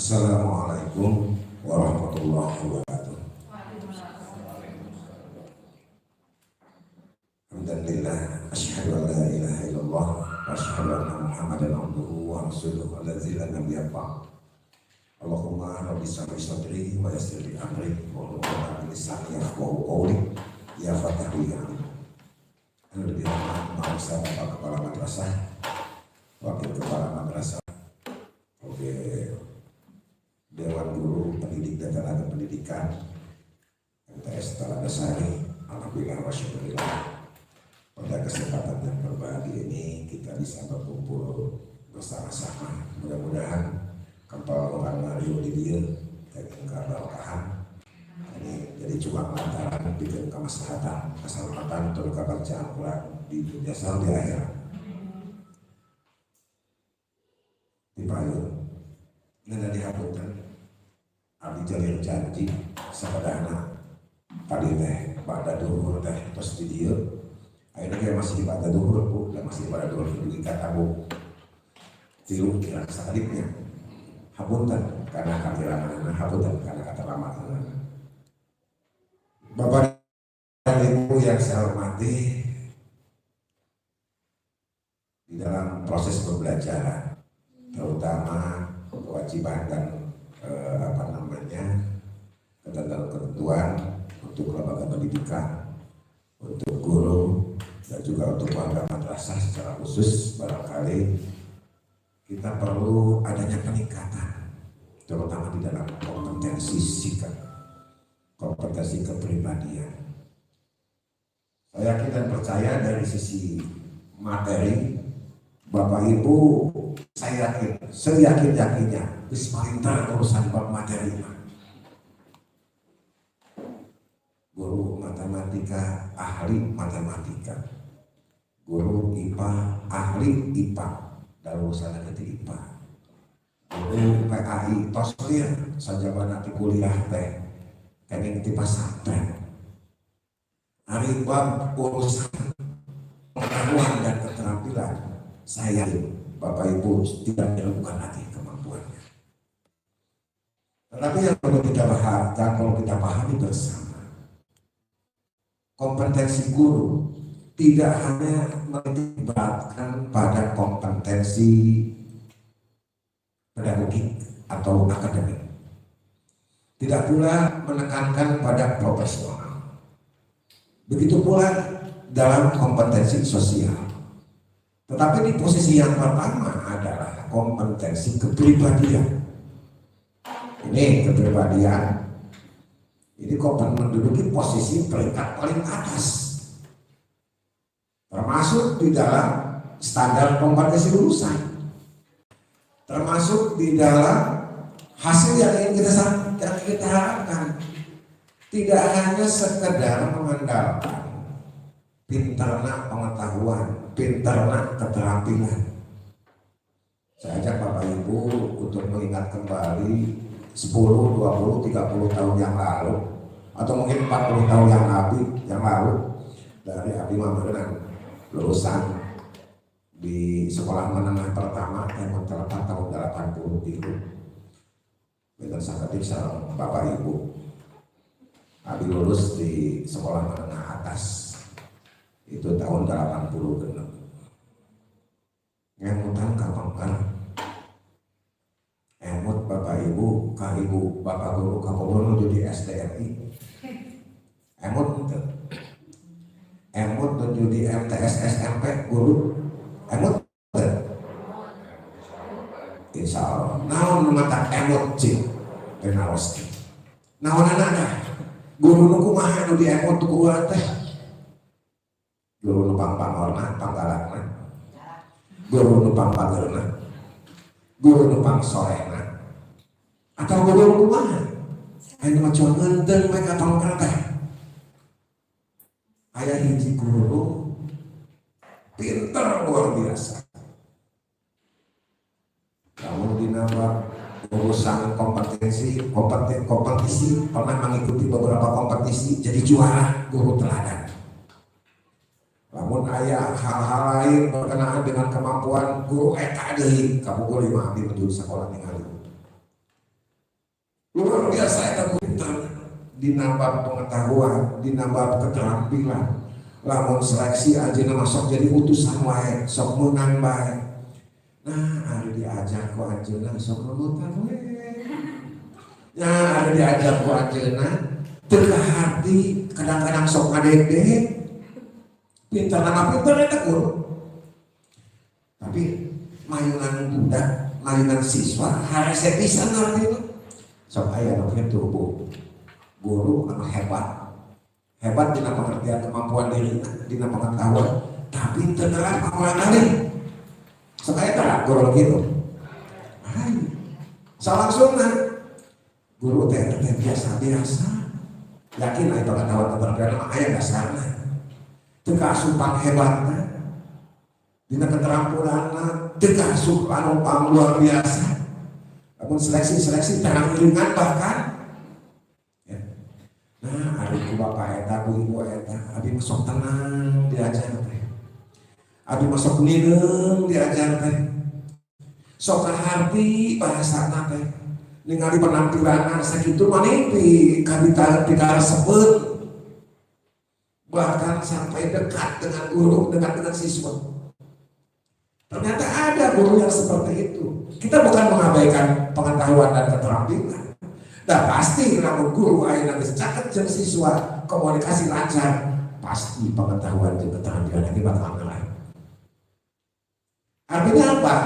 Assalamualaikum warahmatullahi wabarakatuh. Alhamdulillah, asyhadu an la ilaha illallah wa asyhadu anna Muhammadan abduhu wa rasuluhu allazi la nabiyya ba'd. Allahumma rabbi shrah sadri wa yassir li amri wa hlul lisani yafqahu qawli ya fatahu ya alim. Lebih hormat Maha Bapak Kepala Madrasah, Wakil Kepala Madrasah, Oke, Dewan Guru Pendidik dan Tenaga Pendidikan MTS Talaga Sari. Alhamdulillah wa syukurillah, pada kesempatan yang berbahagia ini kita bisa berkumpul bersama-sama. Mudah-mudahan kapal orang Mario di dia dan keberkahan ini jadi cuma lantaran bikin kemaslahatan, keselamatan, atau kebancaan orang di dunia sampai di akhirat. Di payung nana dihapunkan abdi jalil janji sabadana tadi teh pada duhur teh terus di dia akhirnya kayak masih pada duhur bu dan masih pada duhur di kata bu tilu kira sakadipnya hapunten karena katirangan hapunten karena kata lama. Bapak dan Ibu yang saya hormati, di dalam proses pembelajaran, terutama kewajiban dan ketentuan untuk lembaga pendidikan, untuk guru dan juga untuk warga madrasah secara khusus, barangkali kita perlu adanya peningkatan, terutama di dalam kompetensi sikap, kompetensi kepribadian. Saya yakin dan percaya dari sisi materi, Bapak Ibu, saya yakin, seyakin-yakinnya, bismillah urusan bab materi. Guru matematika, ahli matematika. Guru IPA, ahli IPA, dan urusan nanti IPA. Guru PAI, toslir, saja nanti kuliah teh. Kami di pesantren, hari bab urusan pengetahuan dan keterampilan, saya Bapak Ibu tidak diragukan lagi kemampuannya. Tetapi yang perlu kita pahami bersama, kompetensi guru tidak hanya melibatkan pada kompetensi pedagogik atau akademik. Tidak pula menekankan pada profesional. Begitu pula dalam kompetensi sosial. Tetapi di posisi yang pertama adalah kompetensi kepribadian. Ini kepribadian. Ini menduduki posisi peringkat paling atas. Termasuk di dalam standar kompetensi lulusan. Termasuk di dalam hasil yang ingin kita harapkan. Tidak hanya sekedar mengandalkan pintarnya pengetahuan, pintarnya keterampilan. Saya ajak Bapak Ibu untuk mengingat kembali 10, 20, 30 tahun yang lalu, atau mungkin 40 tahun yang lalu dari Abi Mameran, lulusan di sekolah menengah pertama yang terletak tahun 80 itu. Dengan sangat besar Bapak Ibu, Abi lulus di sekolah menengah atas itu tahun 80 genep. Ngemutan kapangkan, emut Bapak Ibu, ka Ibu Bapak Guru kapolon menuju di SDMI, emut menuju di MTS SMP guru, emut insya Allah. Naon mata emot cing penawas. Naon anak guru nu kumaha nu di emot tu kuat teh. Guru nu pangorna, panggalakna. Guru nu pagerna. Guru nu pangsorena. Atau guru nu kumaha? Aya nu cuma ngeunteun we ka tongkang teh. Aya hiji guru pinter luar biasa. Namun dinampak urusan kompetisi pernah mengikuti beberapa kompetisi jadi juara guru teladan. Namun ayah hal-hal lain berkenaan dengan kemampuan guru eta deui ka pukul 5 abdi menuju sekolah ningali. dinambah pengetahuan, dinambah keterampilan. Lamun seleksi aja masuk jadi utusan wae, sok menang bae. Nah, ada diajar ku anjeunna sok nunutan we. Nah, ada diajar ku anjeunna teu hati, kadang-kadang sok ngadede. Pintar nama pintar eta guru. Tapi mayunan budak, mayunan siswa harus bisa ngerti itu. Sok aya nu kitu Bu. Guru anu hebat. Hebat dina pengertian kemampuan diri, dina pengetahuan, tapi teu nerap pangulangna. Sok aya tah guru kitu. Hai. Salangsungna guru teh biasa-biasa. Yakin aya pengetahuan keterampilan aya dasarna. Teu kaasupan hebatna. Dina keterampilanna teu kaasup anu luar biasa. Namun seleksi terang ringan bahkan ya. Nah, ari ku bapak eta ku ibu eta abi masuk tenang diajar teh. Abi masuk nireung diajar teh. Sok kaharti bahasana teh. Ningali penampilan sakitu manimpi kabita sebut. Bahkan sampai dekat dengan guru, dekat dengan siswa. Ternyata ada guru yang seperti itu. Kita bukan mengabaikan pengetahuan dan keterampilan. Dan pasti namun guru ayeuna geus caket jeung siswa, komunikasi lancar, pasti pengetahuan dan keterampilan lagi bakal naik. Artinya apa?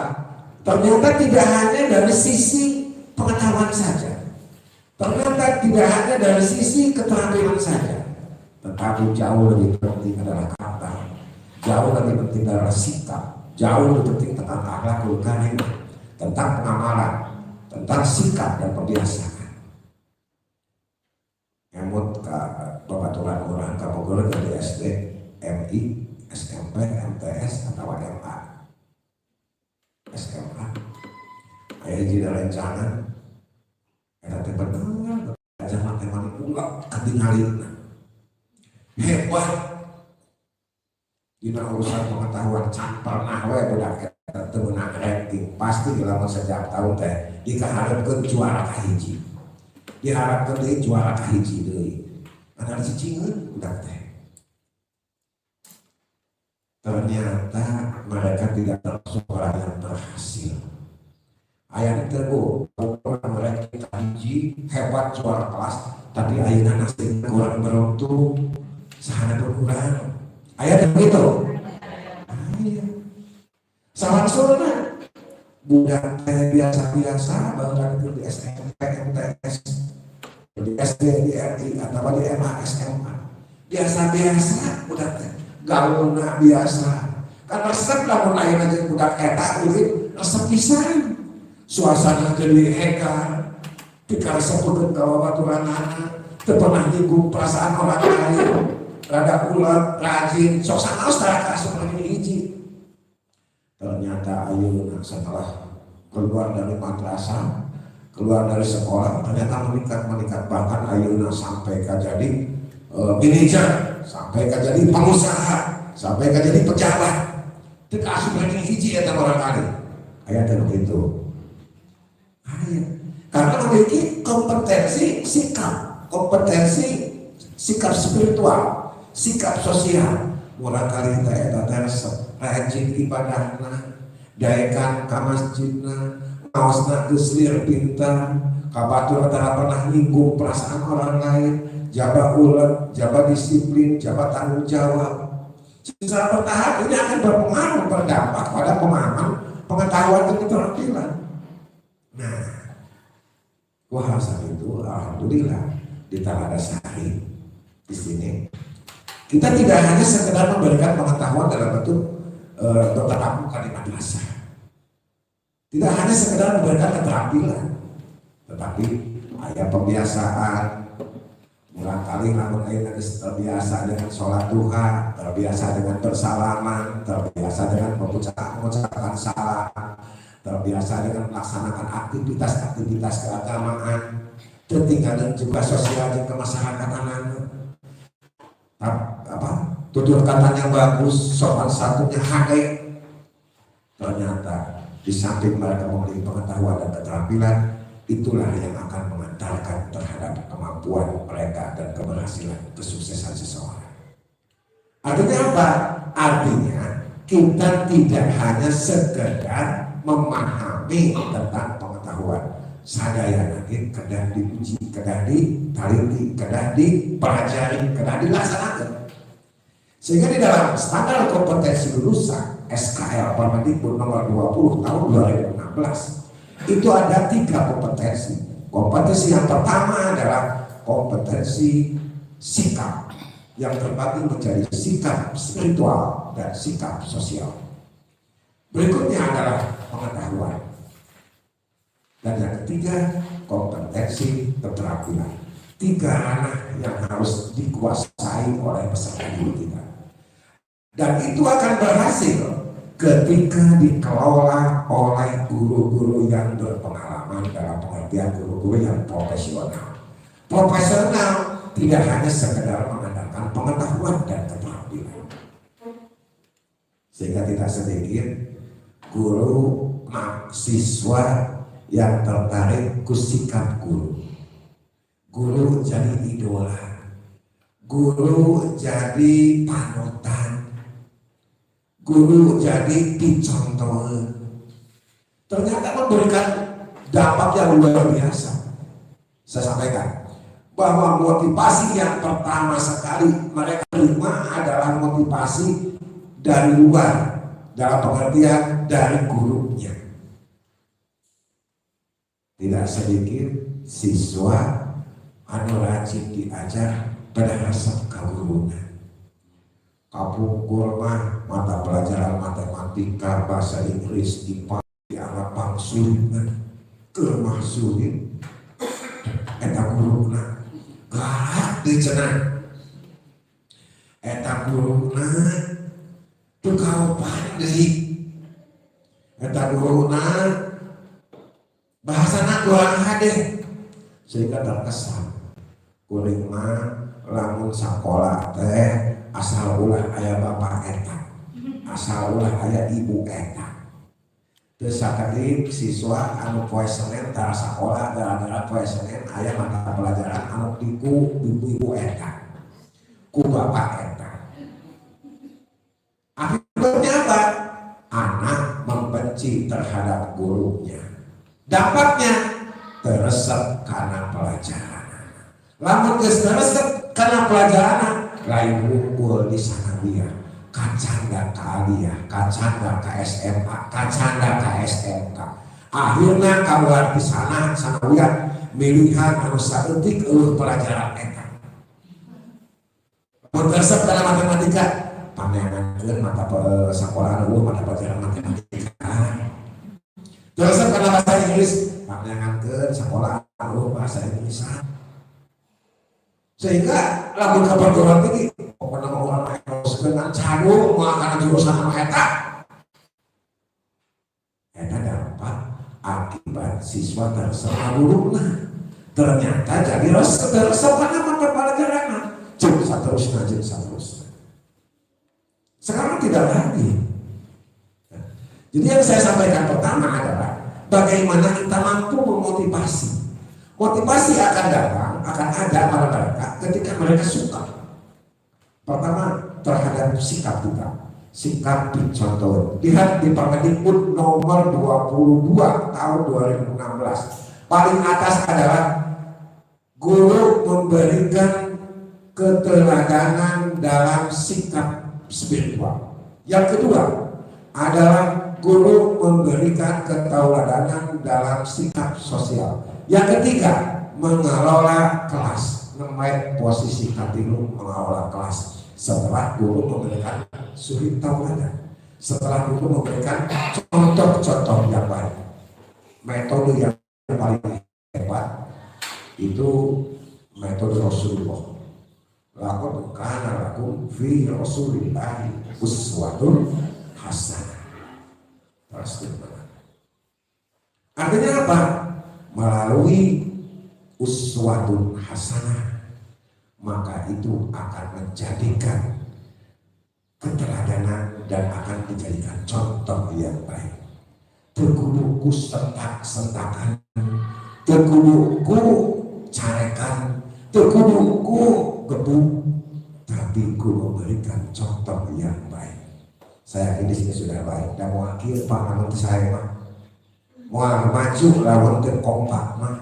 Ternyata tidak hanya dari sisi pengetahuan saja. Ternyata tidak hanya dari sisi keterampilan saja. Tetapi jauh lebih penting adalah karakter, jauh lebih penting adalah sikap, jauh lebih penting tentang akhlakul karim, tentang pengamalan, tentang sikap dan kebiasaan. Emut ke babaturan orang kapogor dari SD, MI, SMP, MTS atau MA, SMA. Ayah jadi rencana, ada benar, jangan teman pula ketinggalan. Hebat dina urusan pengetahuan can pernah we budak eta teu meunang ranking pasti lamun setiap tahun teh dikaharepkeun juara kahiji diharapkeun deui juara kahiji deui ada cicingeun budak teh. Ternyata mereka tidak termasuk orang yang berhasil. Aya teh Bu orang ranking kahiji hebat juara kelas tapi ayeuna nasibna kurang beruntung sahana berkurang. Ayat begitu. Salangsungna budak teh biasa-biasa baheula di SMP, MTS, di SD, di RI atau di MA, SMA. Biasa-biasa budak teh gaulna biasa. Kan resep lamun ayeuna jeung budak eta urip resep pisan. Suasana jadi hekar. Dikaresepukeun ka babaturanana, teu pernah nyinggung perasaan orang lain. Rada ulet, rajin, sok sanaos tara kaasup lagi hiji. Ternyata ayeuna setelah keluar dari madrasah, keluar dari sekolah, ternyata meningkat bahkan ayeuna sampai ka jadi manajer, sampai ka jadi pengusaha, sampai ka jadi pejabat. Teu kaasup lagi hiji eta barangkali. Aya teh begitu. Aya. Karena memiliki kompetensi sikap spiritual. Sikap sosial, mulai kali eta rajin ibadahna, daekan ka masjidna, maosna geus lir pintar, kabatur tara pernah nyinggung perasaan orang lain, jaga ulet, jaga disiplin, jaga tanggung jawab. Secara bertahap ini akan berpengaruh berdampak pada pemahaman, pengetahuan dan keterampilan. Nah, kuasa itu alhamdulillah di Talada Sari di sini. Kita tidak hanya sekedar memberikan pengetahuan dalam bentuk bertatap muka di madrasah. Tidak hanya sekedar memberikan keterampilan, tetapi ada pembiasaan. Mulai kali lamun ayeuna geus terbiasa dengan sholat duha, terbiasa dengan bersalaman, terbiasa dengan mengucapkan salam, terbiasa dengan melaksanakan aktivitas keagamaan, tertinggal juga sosial dan kemasyarakatan. Tutur katanya bagus, sopan satunya hake. Ternyata di samping mereka memiliki pengetahuan dan keterampilan, itulah yang akan mengantarkan terhadap kemampuan mereka dan keberhasilan kesuksesan seseorang. Artinya apa? Artinya kita tidak hanya sekedar memahami tentang pengetahuan, sadaya lagi kedah diuji, kedah diteliti, kedah dipelajari, kedah dilaksanakan. Sehingga di dalam standar kompetensi lulusan SKL Permendikbud nomor 20 tahun 2016 itu ada 3 kompetensi. Kompetensi yang pertama adalah kompetensi sikap yang terbagi menjadi sikap spiritual dan sikap sosial. Berikutnya adalah pengetahuan. Dan yang ketiga kompetensi keterampilan. 3 ranah yang harus dikuasai oleh peserta didik kita. Dan itu akan berhasil ketika dikelola oleh guru-guru yang berpengalaman, dalam pengertian guru-guru yang profesional. Profesional tidak hanya sekedar mengandalkan pengetahuan dan keterampilan. Sehingga tidak sedikit guru mahasiswa yang tertarik ke sikap guru. Guru jadi idola, guru jadi panutan, guru jadi dicontoh. Ternyata memberikan dampak yang luar biasa. Saya sampaikan bahwa motivasi yang pertama sekali mereka terima adalah motivasi dari luar, dalam pengertian dari gurunya. Tidak sedikit siswa anu rajin diajar pada resep kagurunan. Kapungkur mah mata pelajaran matematika, bahasa Inggris, IPA dianggap pang sulit, kemah sulit. Eta guruna galak dicenah. Eta guruna tukaupan deui. Eta guruna bahasana doang hade, sehingga terkesan kuring mah lamun sakola teh asal ulah aya bapak eta, asal ulah aya ibu eta. Terus sakali siswa anu poe Senin tara sakola gara-gara poe Senin aya mata pelajaran anu diku ibu-ibu eta, ku bapak eta. Akibatnya apa? Anak membenci terhadap gurunya. Dampaknya teresep karena pelajaran. Lamun geus teresep karena pelajaran, lain unggul di sana dia, kacanda ka aliyah, kacanda ka SMA, kacanda ka SMK. Akhirnya keluar di sana dia milihan anu saeutik eueuh pelajaran eta. Mun teresep karena matematika, panenankeun mata sakola anu mata pelajaran matematika. Teresep karena bahasa Inggris, panenankeun sakola anu bahasa Inggris. Sehingga lamun kabardoran tinggi pokoknya mau orang eros dengan cadu mengakana jurusan sama eta dapat akibat siswa tersebut guruna ternyata jadi resep karena mata pelajaran jeung saterusna. Sekarang tidak lagi. Jadi yang saya sampaikan pertama adalah bagaimana kita mampu memotivasi. Motivasi akan datang, akan ada pada mereka ketika mereka suka. Pertama terhadap sikap kita, sikap dicontoh. Lihat di Permendikbud nomor 22 tahun 2016. Paling atas adalah guru memberikan keteladanan dalam sikap spiritual. Yang kedua adalah guru memberikan keteladanan dalam sikap sosial. Yang ketiga, mengelola kelas. Namanya posisi katilu mengelola kelas. Setelah guru memberikan suri tauladan, setelah guru memberikan contoh-contoh yang baik, metode yang paling hebat itu metode Rasulullah. Laqad kana lakum fi Rasulillahi uswatun hasanah. Artinya apa? Melalui uswatun hasanah, maka itu akan menjadikan keteladanan dan akan dijadikan contoh yang baik. Terkudu sentak-sentakan, kudu carekan, kudu gebuk, tapi ku memberikan contoh yang baik. Saya yakin di sini sudah baik. Dan mau akhir Pak namun saya mah, mau maju lawan kompak mah,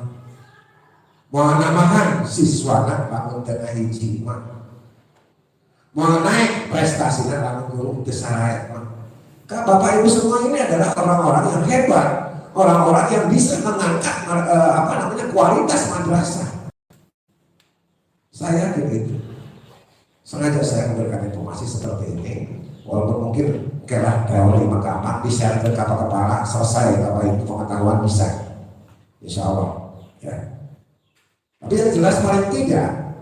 mau namahan siswa nak lawan tengah hiji mah, mau naik prestasinya lawan guru kesalahan mah. Bapak Ibu semua ini adalah orang-orang yang hebat, orang-orang yang bisa mengangkat kualitas madrasah. Saya begitu. Sengaja saya memberikan informasi seperti ini, walaupun mungkin kira teori gampang bisa ke kepala selesai Bapak Ibu pengetahuan bisa, insya Allah. Ya. Tapi yang jelas paling tidak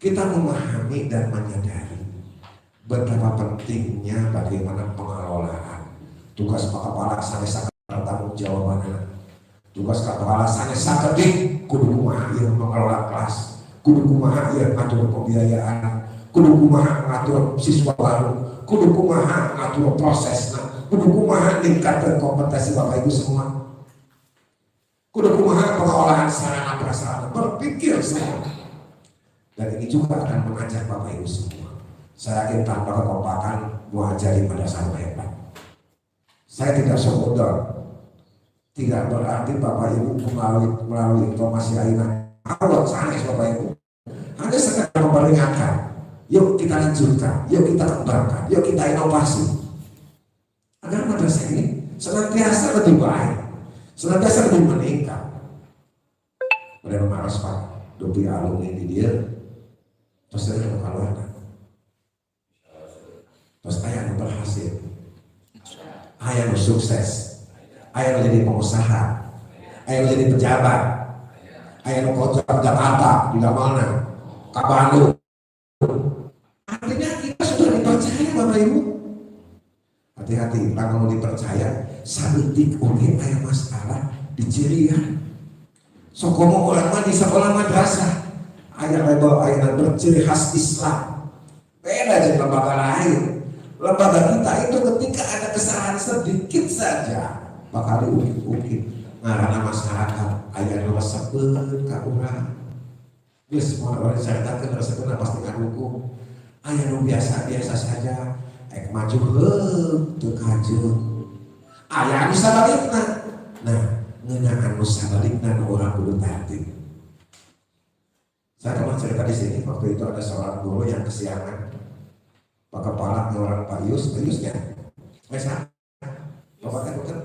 kita memahami dan menyadari betapa pentingnya bagaimana pengelolaan tugas kepala sangat bertanggung jawabannya. Tugas kepala sangat kudu kumaha ieu mengelola kelas, kudu kumaha ieu ngatur pembiayaan, kudu kumaha ngatur siswa baru, kudu kumaha ngatur prosesna, kudu kumaha ningkatkeun kompetensi Bapak Ibu semua, kudu kumaha pengolahan sarana prasarana, berpikir semua. Dan ini juga akan mengajak Bapak Ibu semua. Saya yakin tanpa kekompakan muajari pada saat hebat. Saya tidak sebodoh. Tidak berarti Bapak Ibu melalui informasi aina awal sanes Bapak Ibu hanya sekedar memperingatkan, yuk kita lanjutkan, yuk kita kembangkan, yuk kita inovasi agar madrasah ini senantiasa lebih baik, senantiasa lebih meningkat. Mereka maras Pak Dopi alumni di dia terus saya keluar terus ayah yang berhasil, ayah yang sukses, ayah menjadi pengusaha, ayah menjadi pejabat, ayah menjadi Jakarta, di mana, ke Bandung. Artinya kita sudah dipercaya Bapak Ibu. Hati-hati, kalau mau dipercaya, sabetik oke ayah masalah di Cirian. Sokomo ulama di sekolah madrasah, ayah label ayah berciri khas Islam. Beda dengan lembaga lain. Lembaga kita itu ketika ada kesalahan sedikit saja bakal diungkit-ungkit ngarana masyarakat ayah nuresakeun ka urang. Geus semua orang diceritakeun resekeun pasti ngadukung. Aya nu biasa-biasa saja, ek maju heuh teu kajeung. Aya anu sabalikna. Nah, ngeunaan anu sabalikna nu urang kudu tertib. Saya pernah cerita di sini waktu itu ada seorang guru yang kesiangan. Pak kepala orang Pak Yus ya. Mesa. Bapaknya bukan?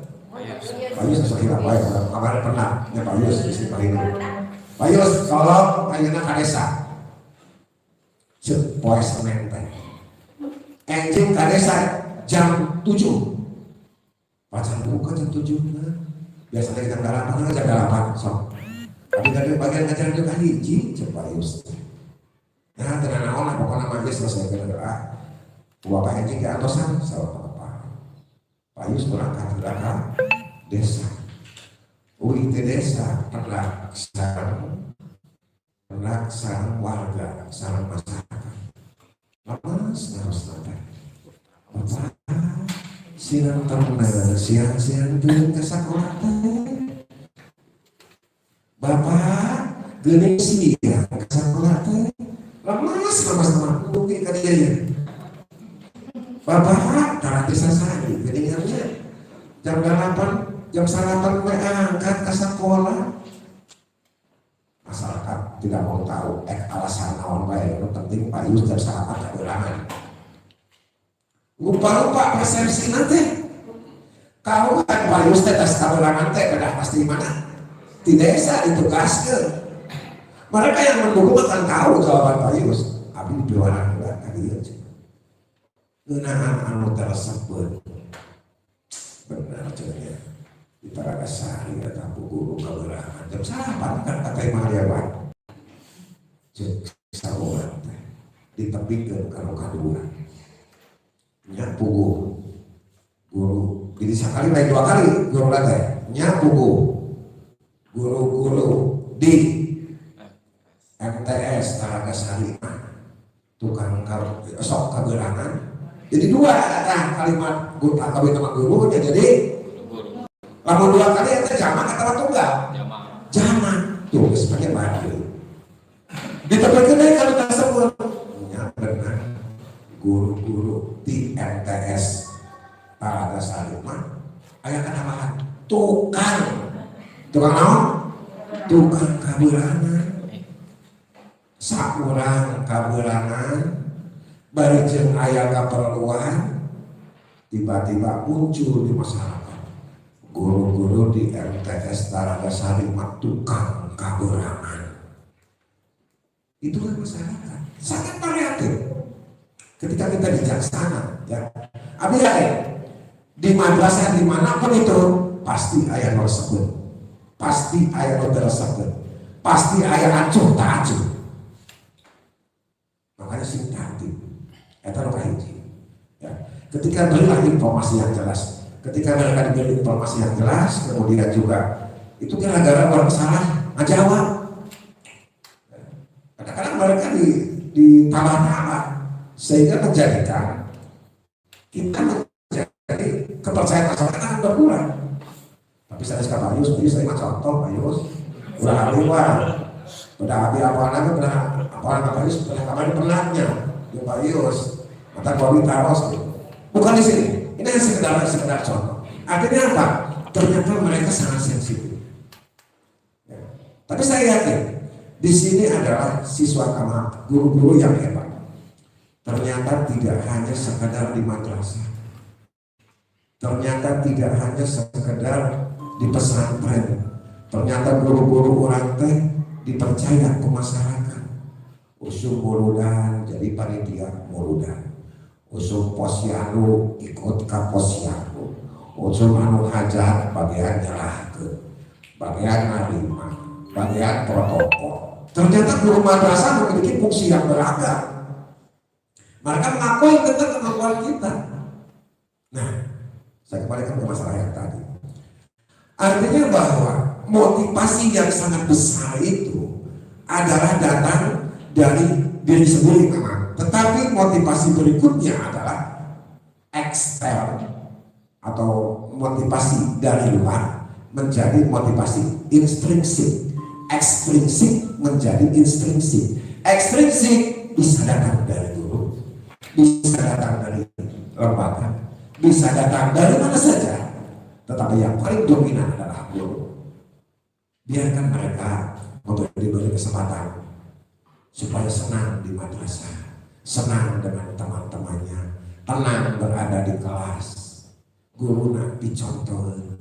Pak Yus bisa hilang baik, kemarin pernah ya Pak Yus istri Pak Hinu. Pak Yus, tolong ayeuna ka desa. Cek poe Senin teh. Enjing ka desa jam 7. Pacan buka jam 7. Biasanya kita jam 8 jam 8 sok. Tapi tadi bagian ngajaran juga hiji cek Pak Yus. Nah, tenan naon lah pokokna mah geus selesai doa. Bapak enjing ke atosan sama Pak Yus berangkat ke desa. Uli ke desa ternak sarang warga, sarang masyarakat. Lemas harus nanti. Bapak siang terna siang turun ke sekolah. Bapak geuning siang ke sekolah. Lemas mungkin ke dia. Bapak tarati sasari, geningannya jam 8, jam 9 gue angkat ke sekolah. Masyarakat tidak mau tahu, alasan naon bae, yang penting Pak Yus jam 9 keberangan. Lupa persepsi nanti. Kau kan Pak Yus tes keberangan teh kedah pasti mana? Di desa ditugaskeun. Mereka yang mendukung akan tahu jawaban Pak Yus. Abi diwarang juga kan dia. Ngeunaan anu tersebut benar cerita di Paragasari datang guru keberangan jam 9 kan kata Mariawan cek sawoan ditepikeun kalau kadua nyapu guru jadi sekali baik 2 kali guru teh nyapu guru di MTS Paragasari tukang sok keberangan. Jadi 2 nah kalimat guru kawin sama guru jadi lamun 2 kali eta jamak atau tunggal? Jangan tuh sebagai baju. Ditemukan kalau tak sebut. Ya benar. Guru-guru di MTS Taraga Salimah aya kenamahan tukang naon? Tukang kaberangan. Sakurang kaberangan bari jeung aya kaperluan tiba-tiba muncul di masyarakat guru-guru di MTS Taraga Salimah tukang kaberangan. Itu kan masyarakat sangat variatif. Ketika kita bijaksana, ya, abi di madrasah dimanapun itu pasti ayat tersebut, pasti ayat tersebut, pasti ayat acuh tak acuh. Makanya sing tertib, itu lo hiji. Ya. Ketika berilah informasi yang jelas, ketika mereka diberi informasi yang jelas, kemudian juga itu gara-gara orang salah ngajawab. Kadang-kadang mereka ditambah-tambah sehingga menjadikan kita menjadi kepercayaan masyarakat akan berkurang. Tapi saya sekarang Yus, saya contoh Pak Yus, udah aliwah, udah abi apa-apa pernah apa-apa Pak Yus pernah kemarin pernahnya di Pak Yus, mata Bobi Taros, bukan di sini. Ini sekedar contoh. Artinya apa? Ternyata mereka sangat sensitif. Ya. Tapi saya yakin di sini adalah siswa tamat, guru-guru yang hebat. Ternyata tidak hanya sekedar di madrasah, ternyata tidak hanya sekedar di pesantren, ternyata guru-guru orang teh dipercaya ke masyarakat. Usum muludan jadi panitia muludan, usum posyandu ikut ke posyandu, usum anu hajat bagian nyerahkeun, bagian narima, bagian protokol. Ternyata guru madrasah memiliki fungsi yang beragam. Mereka mengakui tentang kemampuan kita. Nah, saya kembalikan ke masalah yang tadi. Artinya bahwa motivasi yang sangat besar itu adalah datang dari diri sendiri memang. Tetapi motivasi berikutnya adalah ekstern atau motivasi dari luar menjadi motivasi intrinsik. Ekstrinsik menjadi intrinsik. Ekstrinsik bisa datang dari guru, bisa datang dari lembaga, bisa datang dari mana saja, tetapi yang paling dominan adalah guru. Biarkan mereka diberi kesempatan supaya senang di madrasah, senang dengan teman-temannya, tenang berada di kelas. Guru nak dicontohin.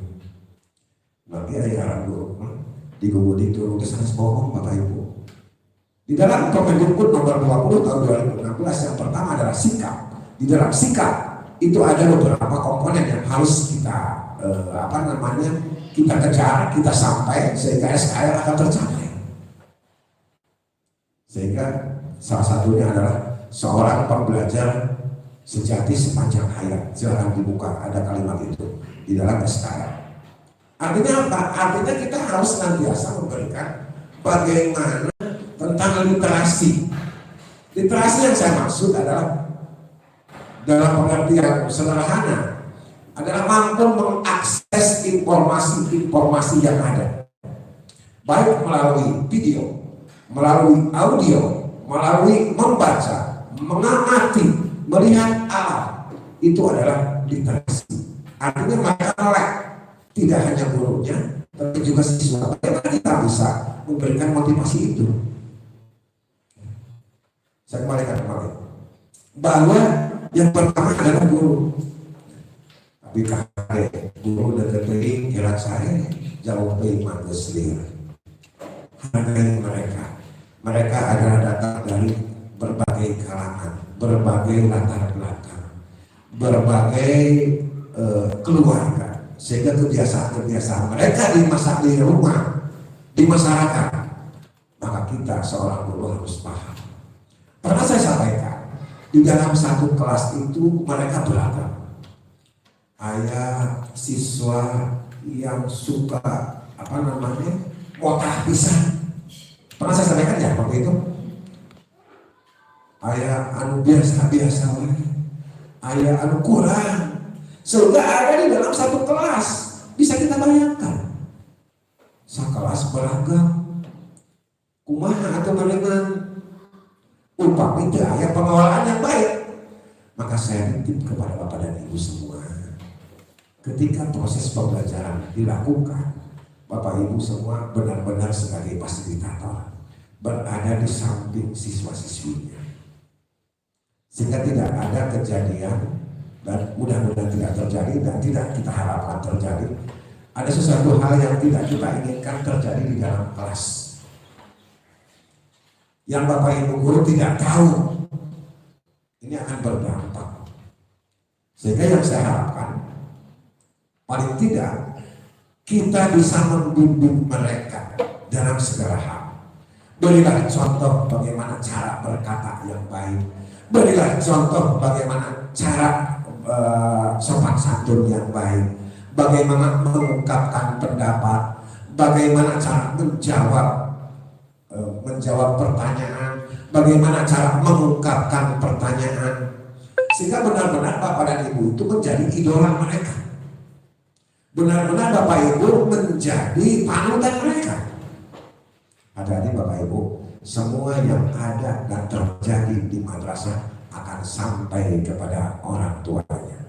Bagi ayah guru digubudi turun ke sana bohong Bapak Ibu. Di dalam Kemendikbud nomor 20 tahun 2016 yang pertama adalah sikap. Di dalam sikap itu ada beberapa komponen yang harus kita kita kejar, kita sampai sehingga SKR akan tercapai. Sehingga salah satunya adalah seorang pembelajar sejati sepanjang hayat. Silahkan dibuka, ada kalimat itu di dalam SKR. Artinya apa? Artinya kita harus senantiasa memberikan bagaimana tentang literasi. Literasi yang saya maksud adalah dalam pengertian sederhana adalah mampu mengakses informasi-informasi yang ada, baik melalui video, melalui audio, melalui membaca, mengamati, melihat alat. Itu adalah literasi. Artinya mereka melek, tidak hanya gurunya, tapi juga siswa. Bagaimana kita bisa memberikan motivasi itu? Saya kembalikan kembali bahwa yang pertama adalah guru. Tapi kakek guru deketin kira saya jauh lebih manusia. Hargai mereka. Mereka adalah datang dari berbagai kalangan, berbagai latar belakang, berbagai keluarga, sehingga kebiasaan-kebiasaan mereka di rumah, di masyarakat, maka kita seorang guru harus paham. Pernah saya sampaikan, di dalam satu kelas itu mereka beragam. Ada siswa yang suka motah pisang. Pernah saya sampaikan ya waktu itu. Ada anu biasa-biasa, ada anu kurang. Sehingga ada di dalam satu kelas, bisa kita bayangkan. sakelas beragam. Kumaha atau merenang upami teu aya pengelolaan yang baik. Maka saya titip kepada Bapak dan Ibu semua, ketika proses pembelajaran dilakukan, Bapak Ibu semua benar-benar sebagai fasilitator berada di samping siswa-siswinya, sehingga tidak ada kejadian, dan mudah-mudahan tidak terjadi dan tidak kita harapkan terjadi, ada sesuatu hal yang tidak kita inginkan terjadi di dalam kelas yang Bapak Ibu guru tidak tahu. Ini akan berdampak, sehingga yang saya harapkan paling tidak kita bisa membimbing mereka dalam segala hal. Berilah contoh bagaimana cara berkata yang baik, berilah contoh bagaimana cara sopan santun yang baik, bagaimana mengungkapkan pendapat, bagaimana cara menjawab pertanyaan, bagaimana cara mengungkapkan pertanyaan, sehingga benar-benar Bapak dan Ibu itu menjadi idola mereka, benar-benar Bapak Ibu menjadi panutan mereka. Hati-hati Bapak Ibu, semua yang ada dan terjadi di madrasah akan sampai kepada orang tuanya.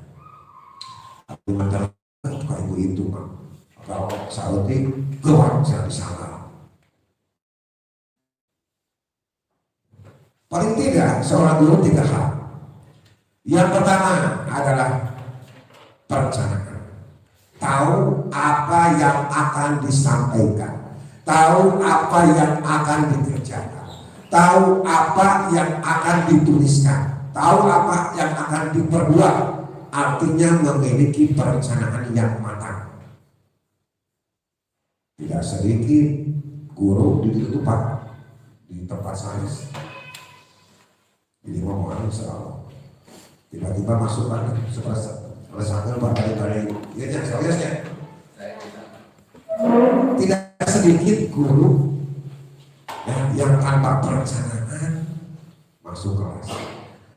Di madrasah Bapak Ibu itu kalau saudi keluar saya disangka. Paling tidak seorang guru 3 hal. Yang pertama adalah perencanaan. Tahu apa yang akan disampaikan, tahu apa yang akan dikerjakan, tahu apa yang akan dituliskan, tahu apa yang akan diperbuat. Artinya memiliki perencanaan yang matang. Tidak sedikit guru di tempat saya ini ngomongan soal tiba-tiba masuk kan seperti berkali-kali ya seriusnya. Tidak sedikit guru yang tanpa perencanaan masuk kelas.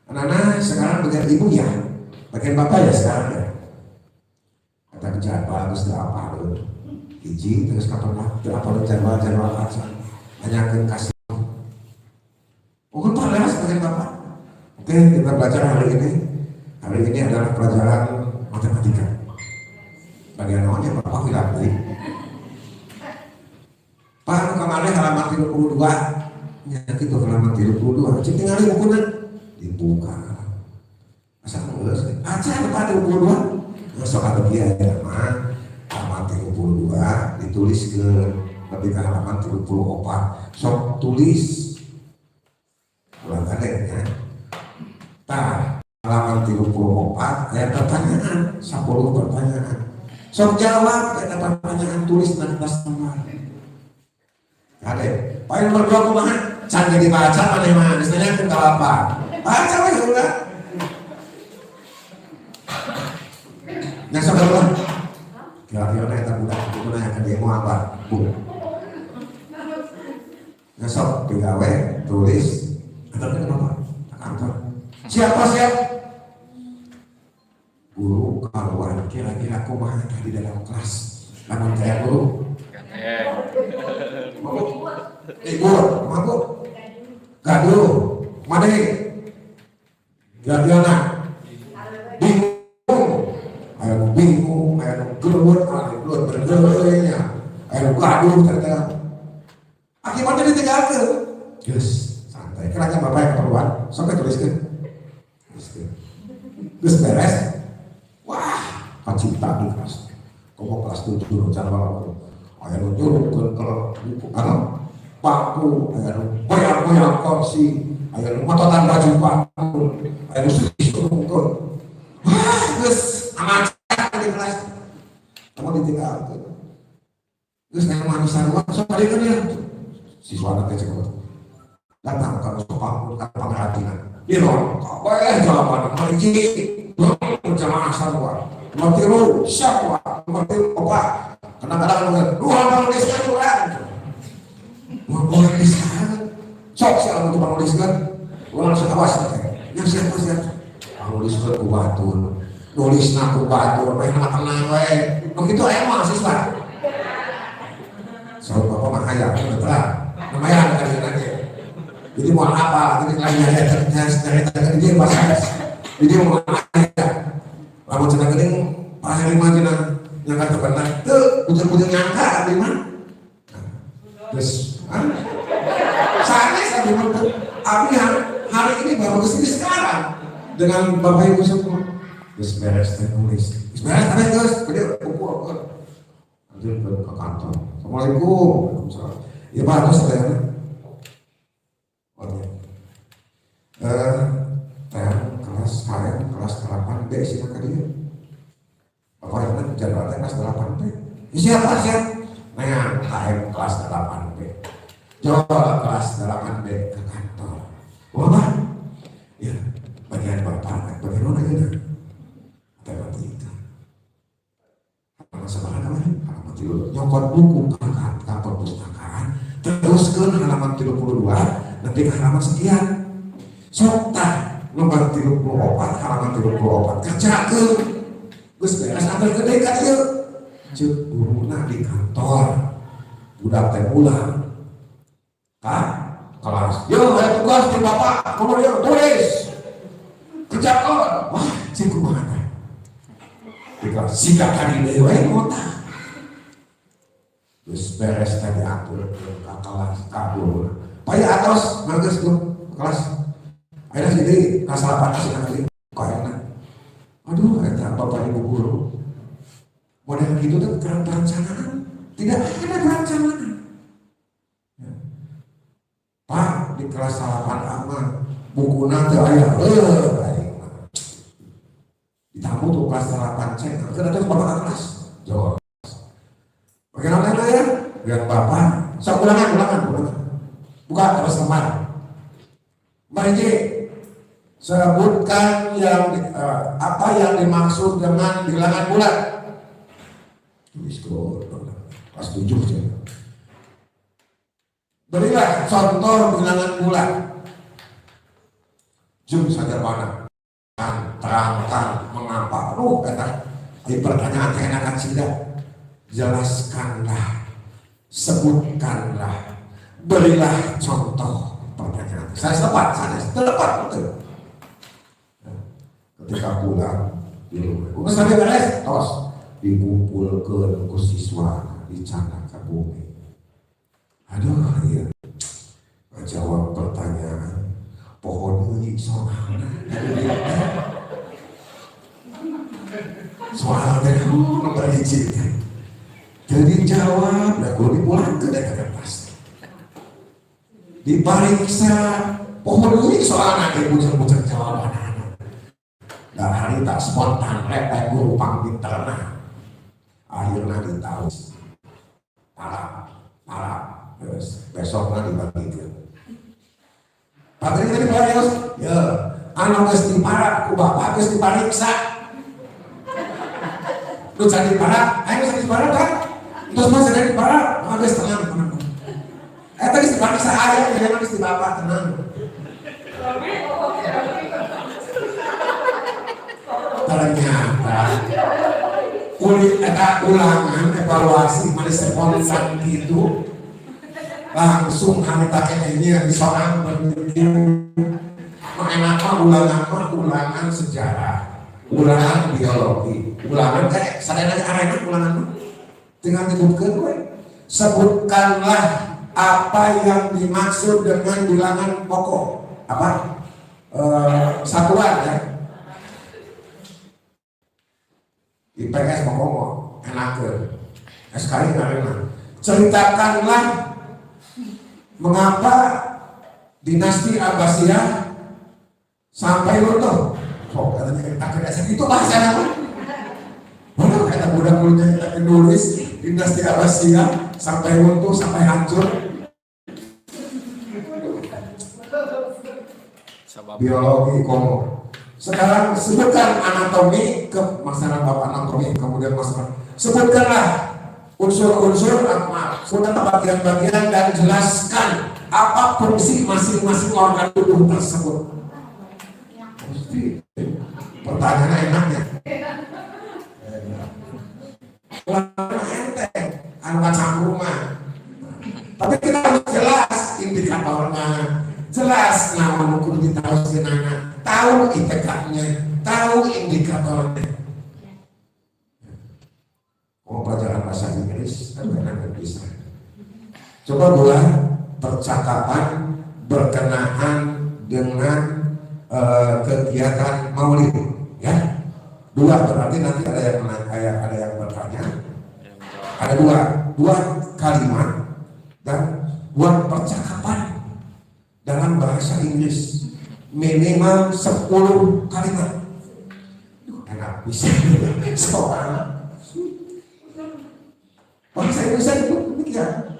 Anak-anak sekarang bagian ibu ya, bagian bapak ya sekarang ya. Kata jadwal terus apa lu? Iji terus kapan lah? Apa lu jadwal aja? Hanya ke kasih. Bukan pada sebagian bapak. Oke, kita belajar hari ini. Hari ini adalah pelajaran matematika. Bagian awalnya Bapak bilang tadi, Pak kemarin halaman 32, ya itu halaman 32. Cik tinggal bukunya dibuka. Asal mulus, aja Pak 32. Masuk atau dia ya, halaman 32 ditulis ke lebih ke halaman 34. Sok tulis ulang kali ya. Nah, halaman 34 ada pertanyaan, 10 pertanyaan. Sok jawab, ada pertanyaan tulis dan atas nama. Ada, Pak yang berdua kumaha, can jadi baca mana misalnya ke apa? Baca aja udah. Yang sok udah. Kira-kira kita budak nanya ke dia mau apa? Yang sok digawe, tulis, atau kenapa? Kantor. Siapa? Guru kawan kira-kira kumaha di dalam kelas. Namun saya guru. Mabuk. Gaduh. Made. Gadiana. Bingung. Ayo gelewet, bergelenya. Ayo gaduh ternyata. Akibatnya ditinggalkan. Yes, santai. Kenapa Bapak yang keperluan? Sampai tuliskan. Terus beres, wah, cinta di kelas. Kamu kelas 7 rencana malam. Ayah lu turun kalau apa? Paku, ayah lu goyang kursi, ayah lu mototan baju paku, ayah lu turun. Wah, terus amat di kelas. Kamu ditinggal. Terus yang manusia luar, soalnya kan ya, siswa nanti cekot. Datang kalau sopan, kata pengerhatian. Iron, boleh jawaban lagi, jamaah sarwa, matiru siapa, matiru apa? Kadang-kadang luar nuliskan luar, luar nuliskan, sok siapa untuk menuliskan, luar langsung awas yang siapa? Nuliskan ku batur, nulis naku batur, main tenang we, begitu ayam mahasiswa. ya, betul. Namanya ada kajiannya. Jadi mau apa? Jadi kajiannya cerita dia bahasa. Jadi mau apa ya? Lalu cerita gini, Pak Herima cina nyangka terbentak. Tuh, putar-putar nyangka, Herima. Terus, saya bilang, Abi hari ini baru kesini sekarang dengan Bapak Ibu semua. Terus beres nulis. Beres tapi terus dia pukul. Lanjut ke kantor. Assalamualaikum. Waalaikumsalam. Ya Pak, terus saya kelas KM kelas 8B silakan dia. Bapak Ibu jadwalnya kelas 8B. Siapa? Nah, KM kelas 8B. Coba kelas 8B ke kantor. Wah, ya bagian bapak, bagaimana gitu? Matematika. Halaman sebelah kemarin, halaman 32. Nyokot buku ke perpustakaan, terus ke halaman 32, nanti ke halaman sekian. Sokta nomor 34, halaman 34. Kerja ke, terus beres ambil gede kan yuk. Cek guruna di kantor, budak teh pulang. Kelas, yo ada tugas di bapak, kemudian tulis kerjakan. Wah, cikgu mana? Di kelas, sikap tadi dewe kota. Terus beres tadi atur ke kelas kabur. Paya atas, bagus tuh kelas. Akhirnya jadi kelas 8 sih nanti kok enak. Aduh, ada bapak ibu guru. Model gitu tuh kurang perencanaan. Tidak ada perencanaan. Pak di kelas 8 aman buku nanti ayah baik ditamu tuh kelas 8 cek kan ada bapak kelas jawab bagaimana itu ya lihat bapak ulangan buka terus teman Mbak sebutkan yang apa yang dimaksud dengan bilangan bulat tulis kelas 7 cek. Berilah contoh bilangan bulat. Jum saja mana? Terangkan mengapa? Kata di pertanyaan enakan tidak. Jelaskanlah, sebutkanlah, berilah contoh pertanyaan. Saya tepat betul. Ketika pulang, udah sampai beres, tos dikumpulkan ke siswa dicatat ke bumi. Aduh, iya. Jawab pertanyaan pohon ini soalnya nomor hiji. Jadi jawab, nah kalau dipulang ke daerah pasti. Diperiksa pohon ini soalnya kayak bucak-bucak jawaban. Nah hari tak spontan, repek guru panggil ternak. Akhirnya ditahu. Parah. Besoknya dibagikan. Pak tadi bayar, ya, anak geus diparak, ku bapak geus dipariksa. Lu jadi parak, ayo geus diparak kan? Terus masih ada diparak, geus tenang. Tadi dipariksa ayah, jangan geus di bapak tenang. Ternyata kulit ulangan evaluasi mana spontan gitu langsung hantar ini yang disorang berpikir mengenapa ulangan sejarah, ulangan biologi, ulangan kayak sadar arena ulangan tinggal ditutupkan gue. Sebutkanlah apa yang dimaksud dengan bilangan pokok satuan ya. IPS ngomong enak sekali karena ceritakanlah mengapa dinasti Abbasiyah sampai runtuh. So katanya kita kedasar itu bahasa apa? Mana kata budak mulutnya kita nulis dinasti Abbasiyah sampai runtuh sampai hancur. Biologi komo. Sekarang sebutkan anatomi ke masalah bapak anatomi, kemudian masalah sebutkanlah unsur-unsur sebutkan bagian-bagian dan jelaskan apa fungsi masing-masing organ tubuh tersebut. Pertanyaan enaknya. Enteng, anak cangkruma. Tapi kita harus jelas indikatornya, jelas nama hukum kita harus kenana, tahu IPK-nya, tahu indikatornya. Mau pelajaran bahasa Inggris, aduh enak bisa. Coba buat percakapan berkenaan dengan kegiatan maulid, ya. Dua berarti nanti ada yang ada yang bertanya, ada dua kalimat dan buat percakapan dalam bahasa Inggris minimal 10 kalimat. Enak bisa soal bahasa Indonesia itu demikian.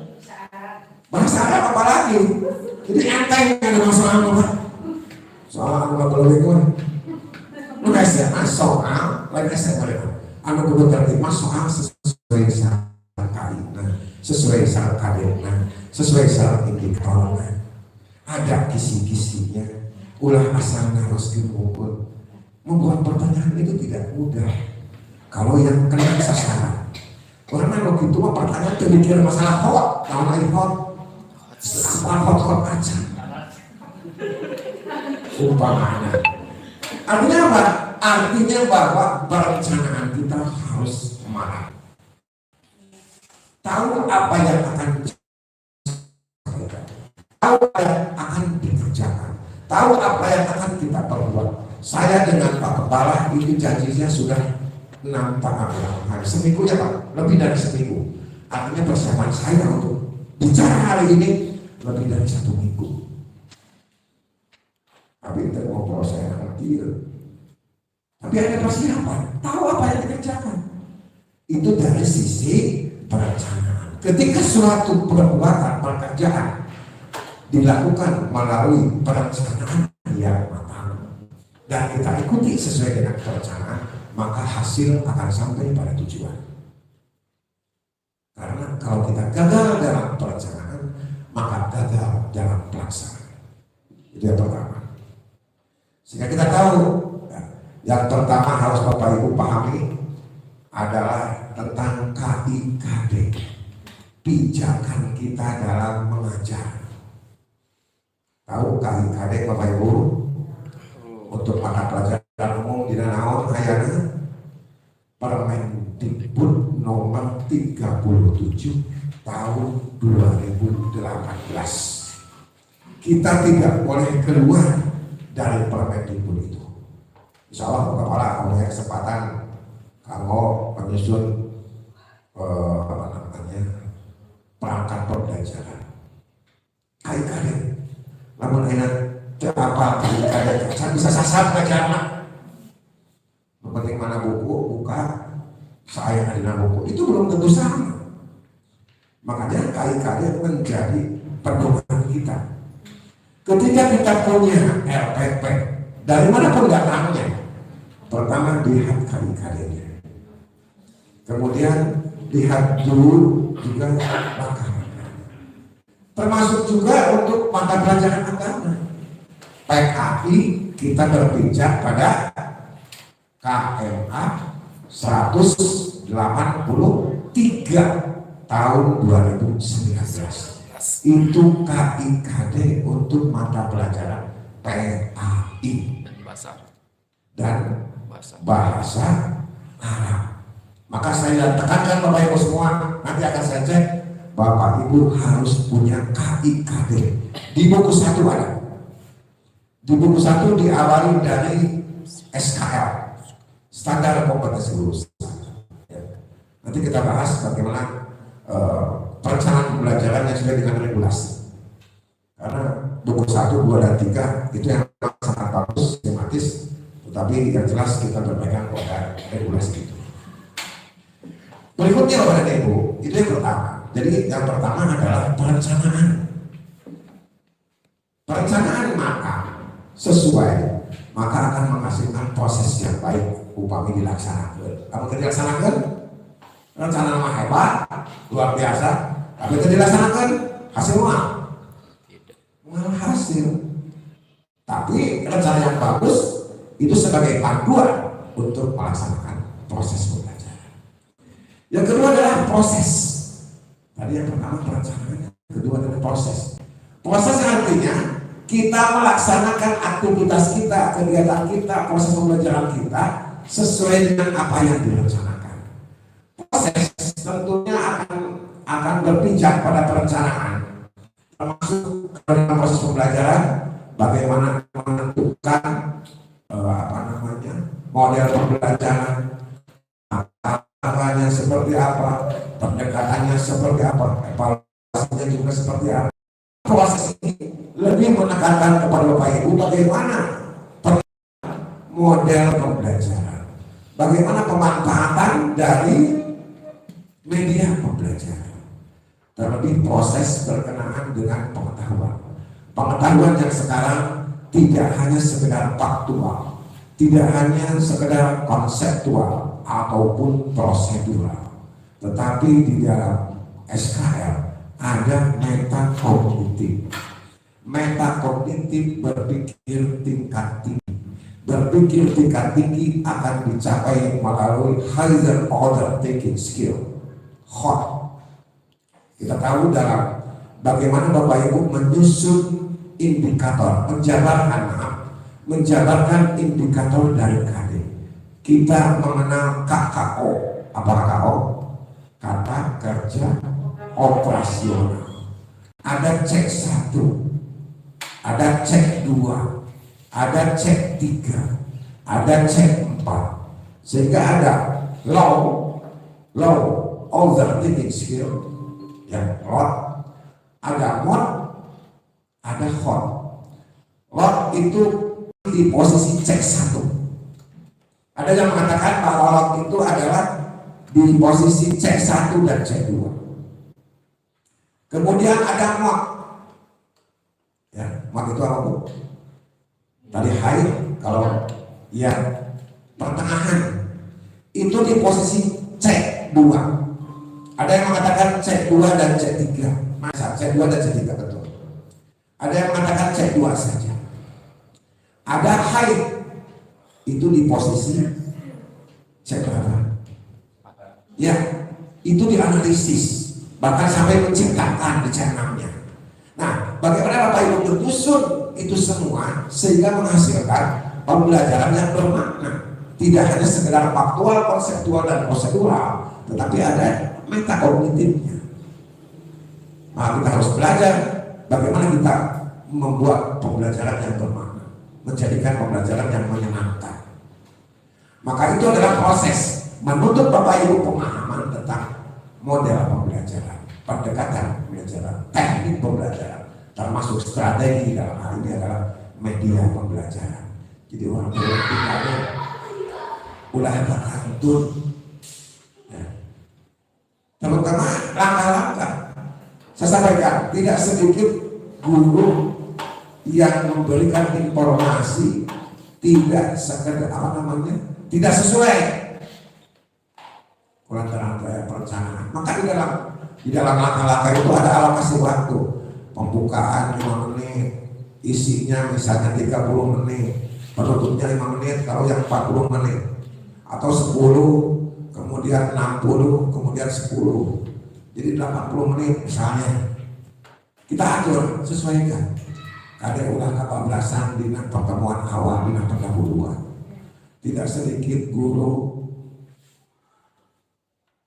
Bahasa Arab apa lagi? Jadi enteng ada masalah apa? Soal apa lebih pun? Lu kasih soal, lain saya boleh. Anu kudu terima soal sesuai syarat kalimat, sesuai syarat kalimat, sesuai syarat indikatornya. Ada kisi-kisinya. Ulah asal harus dikumpul. Membuat pertanyaan itu tidak mudah. Kalau yang kena sasaran. Karena begitu mah pertanyaan terpikir masalah hot, tahun lain hot, hot aja. Umpamanya. Artinya apa? Artinya bahwa perencanaan kita harus matang. Tahu apa yang akan tahu apa yang akan dikerjakan, tahu apa yang akan kita perbuat. Saya dengan Pak Kepala itu janjinya sudah 6 hari, seminggu ya Pak, lebih dari seminggu. Artinya persiapan saya untuk bicara hari ini lebih dari 1 minggu. Tapi kita ngobrol saya ngerti. Tapi ada persiapan, tahu apa yang dikerjakan. Itu dari sisi perencanaan. Ketika suatu perbuatan pekerjaan dilakukan melalui perencanaan yang matang dan kita ikuti sesuai dengan perencanaan, maka hasil akan sampai pada tujuan. Karena kalau kita gagal dalam perencanaan, maka gagal dalam pelaksanaan. Itu yang pertama. Sehingga kita tahu, yang pertama harus Bapak Ibu pahami adalah tentang KIKD, pijakan kita dalam mengajar. Tahu KIKD Bapak Ibu? Untuk mata pelajaran umum di naon ayana Permendikbud nomor 37 tahun 2018. Kita tidak boleh keluar dari Permendikbud itu. Insya Allah Kepala punya kesempatan kalau menyusun perangkat pembelajaran KIKD. Namun enak apa KIKD saya bisa sasar belajar. Penting mana buku buka saya ada buku itu belum tentu sama. Makanya KIKD menjadi pedoman kita. Ketika kita punya LPP dari mana pun datangnya, pertama lihat KIKD-nya, kemudian lihat dulu juga langkah. Termasuk juga untuk mata pelajaran agama. PKI kita berpijak pada KMA 183 tahun 2019. Itu KIKD untuk mata pelajaran PAI dan bahasa Arab. Maka saya tekankan Bapak Ibu semua, nanti akan saya cek, Bapak Ibu harus punya KIKD. Di buku 1 ada. Di buku 1 diawali dari SKL, standar kompetensi lulusan. Nanti kita bahas bagaimana perencanaan pembelajaran yang sesuai dengan regulasi. Karena buku 1, 2, dan 3 itu yang sangat bagus, sistematis, tetapi yang jelas kita berpegang pada regulasi itu. Berikutnya Bapak dan Ibu, itu yang pertama. Jadi yang pertama adalah perencanaan. Perencanaan maka sesuai, maka akan menghasilkan proses yang baik upami dilaksanakan. Kamu dilaksanakan, rencana mah hebat, luar biasa, tapi itu dilaksanakan hasil mah hasil. Tapi rencana yang bagus itu sebagai panduan untuk melaksanakan proses pembelajaran. Yang kedua adalah proses. Tadi yang pertama perencanaan, yang kedua berproses. Proses artinya kita melaksanakan aktivitas kita, kegiatan kita, proses pembelajaran kita sesuai dengan apa yang direncanakan. Proses tentunya akan berpijak pada perencanaan, termasuk dalam proses pembelajaran, bagaimana menentukan model pembelajaran, arahnya seperti apa, pendekatannya seperti apa, evaluasinya juga seperti apa. Proses ini lebih menekankan kepada Bapak Ibu bagaimana model pembelajaran, bagaimana pemanfaatan dari media pembelajaran, terlebih proses berkenaan dengan pengetahuan yang sekarang tidak hanya sekedar faktual, tidak hanya sekedar konseptual ataupun prosedural, tetapi di dalam SKL ada metakognitif. Metakognitif berpikir tingkat tinggi. Berpikir tingkat tinggi akan dicapai melalui higher order thinking skill, HOT. Kita tahu dalam bagaimana Bapak Ibu menyusun indikator, menjabarkan indikator dari KD. Kita mengenal KKO. Apa KKO? Kata kerja operasional. Ada cek 1, ada cek 2, ada cek 3, ada cek 4, sehingga ada low order thinking skill, ya, lot, ada mod, ada hot. Lot itu di posisi cek 1. Ada yang mengatakan bahwa lot itu adalah di posisi cek 1 dan cek 2. Kemudian ada mod. Ya, mod itu apa, Bu? Tadi high, kalau ya pertengahan itu di posisi cek 2. Ada yang mengatakan cek 2 dan cek 3. Masa cek 2 dan cek 3 betul. Ada yang mengatakan cek 2 saja. Ada high itu di posisi cek berapa? Ya, itu dianalisis, bahkan sampai menciptakan di channelnya. Nah, bagaimana Bapak Ibu menyusun itu semua sehingga menghasilkan pembelajaran yang bermakna, tidak hanya sekedar faktual, konseptual dan prosedural, tetapi ada metakognitifnya. Maka kita harus belajar bagaimana kita membuat pembelajaran yang bermakna, menjadikan pembelajaran yang menyenangkan. Maka itu adalah proses menuntut Bapak Ibu pemahaman tentang model pembelajaran, pendekatan pembelajaran, teknik pembelajaran, termasuk strategi dalam hal ini adalah media pembelajaran. Jadi orang tua kita ulah kantun, ya. Terutama langkah-langkah. Saya sampaikan, tidak sedikit guru yang memberikan informasi tidak sekedar tidak sesuai kurang perencanaan. Maka di dalam langkah-langkah itu ada alokasi waktu, pembukaan 5 menit, isinya misalnya 30 menit, penutupnya 5 menit, kalau yang 40 menit, atau 10, kemudian 60, kemudian 10, jadi 80 menit misalnya. Kita atur, sesuaikan. Kadang ulang 18-an dengan pertemuan awal dengan pendahuluan. Tidak sedikit guru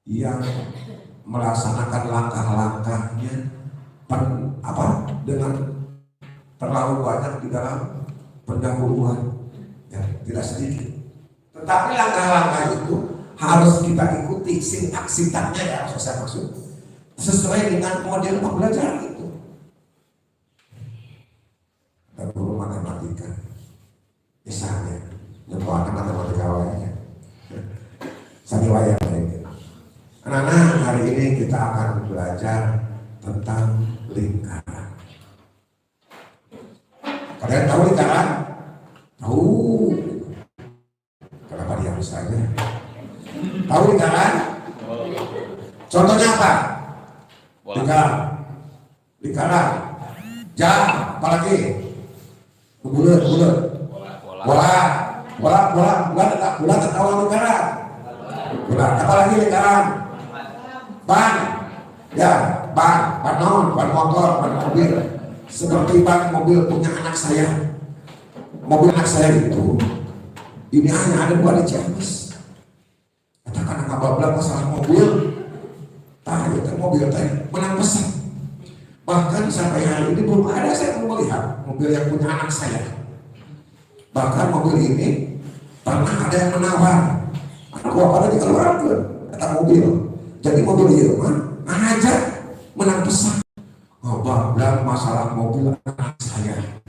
yang melaksanakan langkah-langkahnya dengan terlalu banyak di dalam pendahuluan, ya, tidak sedikit. Tetapi langkah-langkah itu harus kita ikuti sintak-sintaknya, ya, saya maksud sesuai dengan model pembelajaran itu. Dan guru matematika misalnya nyekoakan matematika awalnya sani wayang gitu. Anak-anak, hari ini kita akan belajar tentang lingkaran. Kalian tahu lingkaran? Tahu. Kenapa diam saja? Tahu lingkaran? Contohnya apa? Lingkaran. Jam, apalagi? Bulat. Bola ketawa lingkaran. Bola, apalagi lingkaran? Ban, ya, ban motor, ban mobil. Seperti ban mobil punya anak saya. Mobil anak saya itu, ini hanya ada 2 di Ciamis. Katakan ngababla masalah mobil, tahu itu mobil teh menang besar. Bahkan sampai hari ini belum ada saya melihat mobil yang punya anak saya. Bahkan mobil ini pernah ada yang menawar. Aku apa di keluar kata mobil. Jadi mobil itu mah aja menang besar. Ngababla masalah mobil anak saya.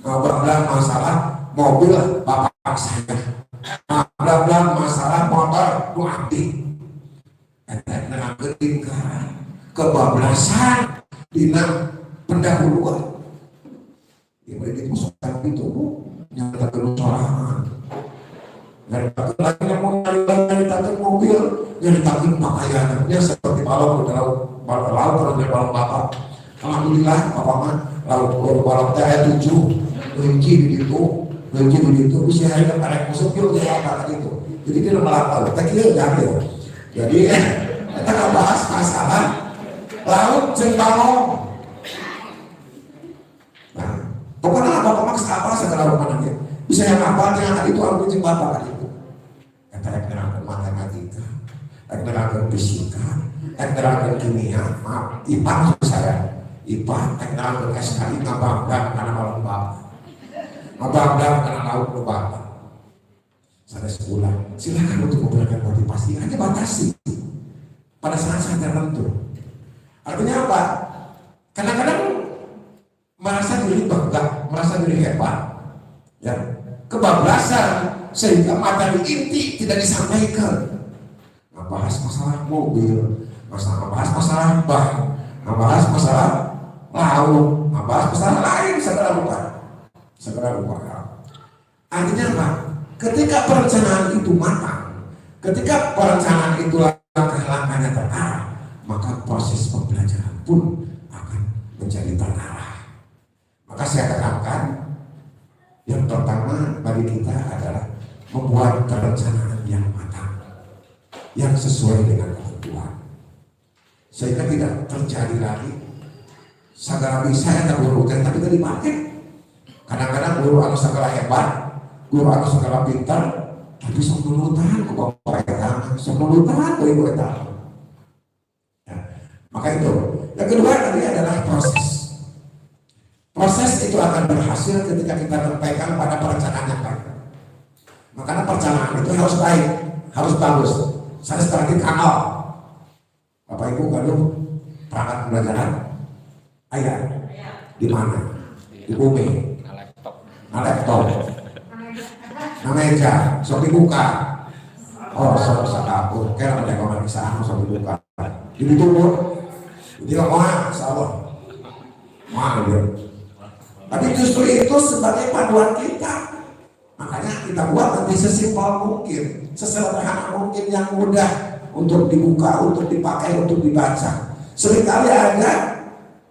Ngababla masalah mobil bapak saya. Ngababla masalah motor nu abdi. Eta nerangkeun lingkaran kebablasan dina pendahuluan. Ieu mah dimusuhkan itu nyata terus sorangan. Nyaritakeun lagi mau nyaritakeun mobil, nyaritakeun pakaiannya seperti balon laut kalau balon bapak. Alhamdulillah bapak mah laut balon teh aya 7 leunci di ditu bisa hari karek musuh kieu ge apa gitu. Jadi dia melapar teh kieu gawe. Jadi kita ngebahas masalah laut jeung balon. Nah, pokoknya apa maksa apa segala rupananya. Bisa yang apa yang itu aku jeung bapak itu. Eta rek nerangkeun matematika, rek nerangkeun fisika, rek nerangkeun kimia, maaf, IPA maksud saya. IPA rek nerangkeun SKI ngabangdan kana balon bapak. Ngabangdan kana laut nu bapak. Sampai sebulan, silakan untuk memberikan motivasi, hanya batasi pada saat-saat tertentu. Artinya apa? Kadang-kadang merasa diri bangga, merasa diri hebat, ya, kebablasan sehingga materi inti tidak disampaikan. Membahas masalah mobil, membahas masalah ban, membahas masalah laut, membahas masalah lain segera lupa. Artinya apa? Ketika perencanaan itu matang, ketika perencanaan itu langkah-langkahnya terarah, maka proses pembelajaran pun akan menjadi terarah. Maka saya tekankan, yang pertama bagi kita adalah membuat perencanaan yang matang, yang sesuai dengan kebutuhan, sehingga tidak terjadi lagi segala bisa yang guru tapi tidak dipakai. Kadang-kadang guru anu segala hebat, guru anu segala pintar, tapi sok nulutan ku bapak eta, sok nulutan ku ibu eta. Ya, maka itu. Yang kedua tadi adalah proses. Proses itu akan berhasil ketika kita berpegang pada perencanaan yang baik. Makanya perencanaan itu harus baik, harus bagus. Saya strategi kanal. Bapak Ibu gaduh perangkat pembelajaran ayah di mana? Di bumi. Laptop. Meja, sok dibuka. Oh, sok dapur. Kira ada kamar di sana, sok dibuka. Ditutup. Dia mah, insyaallah. Mah dia. Tapi justru itu sebagai panduan kita. Makanya kita buat nanti sesimpel mungkin, sesederhana mungkin yang mudah untuk dibuka, untuk dipakai, untuk dibaca. Seringkali ada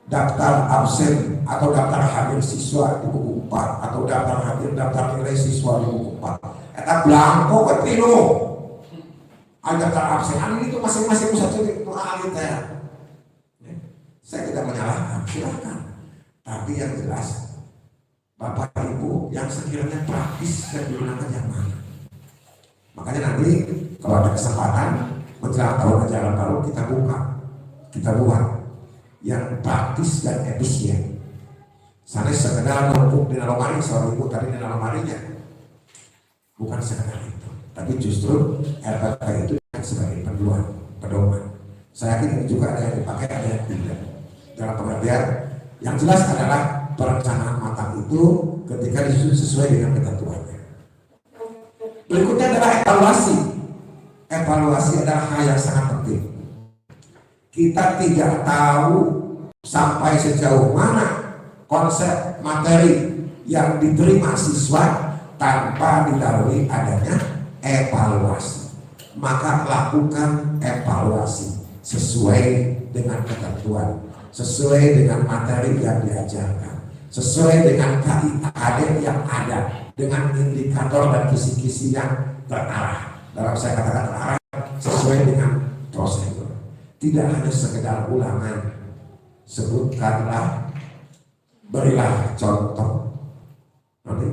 daftar absen atau daftar hadir siswa di buku 4 atau daftar nilai siswa di buku 4. Eta blanko we pinu. Ada daftar absen itu masing-masing satu itu ahli teh. Saya tidak menyalahkan, silakan. Tapi yang jelas Bapak Ibu yang sekiranya praktis dan digunakan yang mana. Makanya nanti kalau ada kesempatan menjelang tahun ajaran baru kita buat yang praktis dan efisien. Sana sekedar numpuk di lemari, seorang ibu tadi di lemarinya, bukan sekedar itu, tapi justru RPP itu sebagai pedoman. Saya yakin ini juga ada yang dipakai, ada yang tidak. Dalam pengertian yang jelas adalah perencanaan matang itu ketika disusun sesuai dengan ketentuannya. Berikutnya adalah evaluasi. Evaluasi adalah hal yang sangat penting. Kita tidak tahu sampai sejauh mana konsep materi yang diterima siswa tanpa didahului adanya evaluasi. Maka lakukan evaluasi sesuai dengan ketentuan, sesuai dengan materi yang diajarkan, sesuai dengan KIAD yang ada, dengan indikator dan kisi-kisi yang terarah. Dalam saya katakan terarah sesuai dengan prosedur. Tidak hanya sekedar ulangan, Sebutkanlah, berilah contoh. Nanti,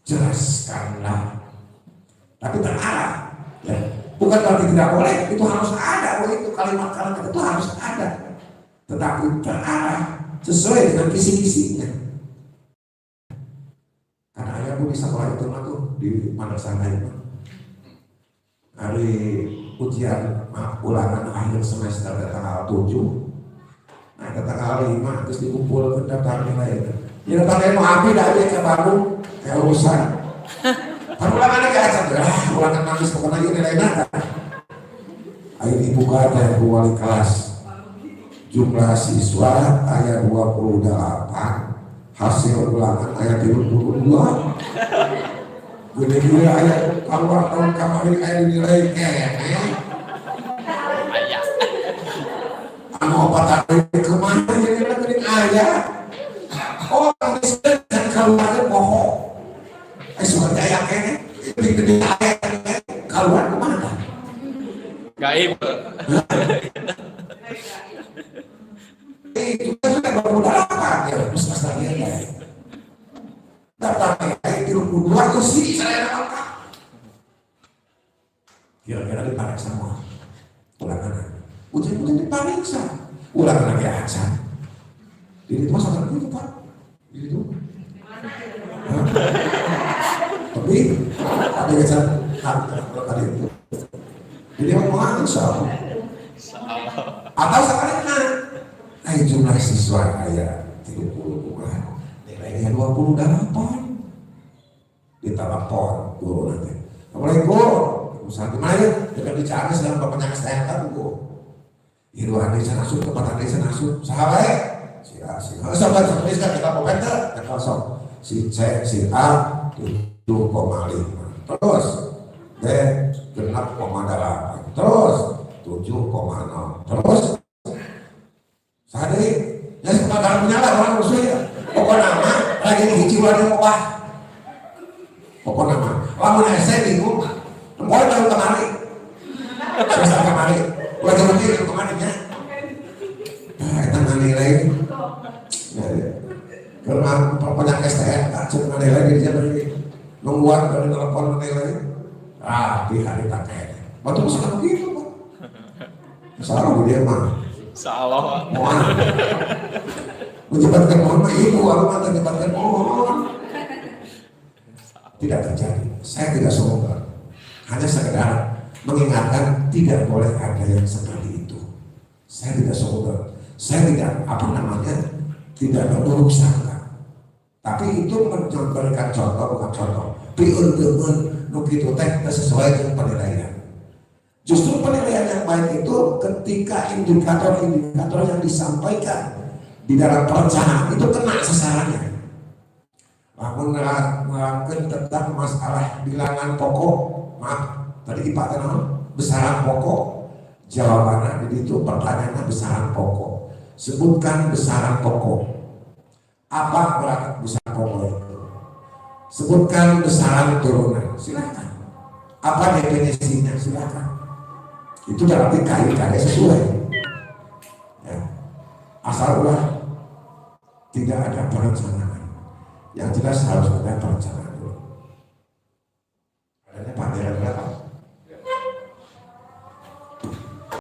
jelaskanlah. Tapi terarah, ya. Bukan berarti tidak boleh, itu harus ada. Itu kalimat-kalimat itu harus ada. Tetapi terarah, sesuai dengan kisi-kisinya. Karena ayahku di sekolah itu tuh di madrasah lain. Hari ujian ulangan akhir semester tanggal 7. Nah, tanggal 5 terus dikumpulkan daftar nilai. Ya daftar nilai mau ambil aja ke Bandung, kayak urusan. Kan ulangannya kayak satu, ulangan nangis bukan lagi nilai nada. Ayo dibuka dari wali kelas. Jumlah siswa ayat 28, hasil ulangan ayat 32. Gede-gede ayat keluar tahun kemarin ayat nilai kayak anu obat hari kemana jadi lagi ayat. Oh, dan keluarnya bohong. Suka jaya kayaknya gede-gede ayat keluar kemana? Gaib. Kita sudah bermodalkan ya, semester ini. Daftar ayat 32 itu sih saya lengkap. Kira-kira dipariksa semua ulangan. Ujian dipariksa ulangan lagi aksan. Jadi itu masalah itu Pak. Jadi itu. Tapi ada yang tadi itu. Jadi omongan insya atau sebaliknya, jumlah siswa ayat 30 bukan nilainya 28 ditelepon guru nanti. Assalamualaikum, usaha gimana ya? Kita bicara sedang bapaknya STNK guru. Iruan di sana sud, tempat di sana sud, sahabat. Si A, si A, sahabat kita mau benda, kita kosong. Si C, si A 7,5, terus D 6,8, terus 7,0, terus sadari ya sekarang menyala orang musuh ya. Pokok nama lagi hiji lagi opah. Pokok nama lamun saya bingung mau tahu kemari selesai kemari lagi mikir kemari ya kita nilai karena penyakit STN tak cuma nilai di jalan ini membuat dari telepon nilai di hari pakai waktu misalnya begitu Pak salah dia mah salah mohon menjebatkan mohon mah ibu aku mah menjebatkan mohon tidak terjadi. Saya tidak sombong, hanya sekedar mengingatkan tidak boleh ada yang seperti itu. Saya tidak sombong, saya tidak tidak berburuk sangka. Tapi itu memberikan contoh bukan contoh. Piun-piun nukitu teh sesuai dengan penilaian. Justru penilaian yang baik itu ketika indikator-indikator yang disampaikan di dalam perencanaan itu kena sasarannya. Namun menerangkan tentang masalah bilangan pokok, maaf tadi Pak kenal besaran pokok, jawabannya di itu pertanyaannya besaran pokok. Sebutkan besaran pokok. Apa berarti besaran pokok itu? Sebutkan besaran turunan. Silakan. Apa definisinya? Silakan. Itu berarti kali-kali sesuai. Ya. Asal ulah tidak ada perencanaan. Yang jelas harus ada perencanaan.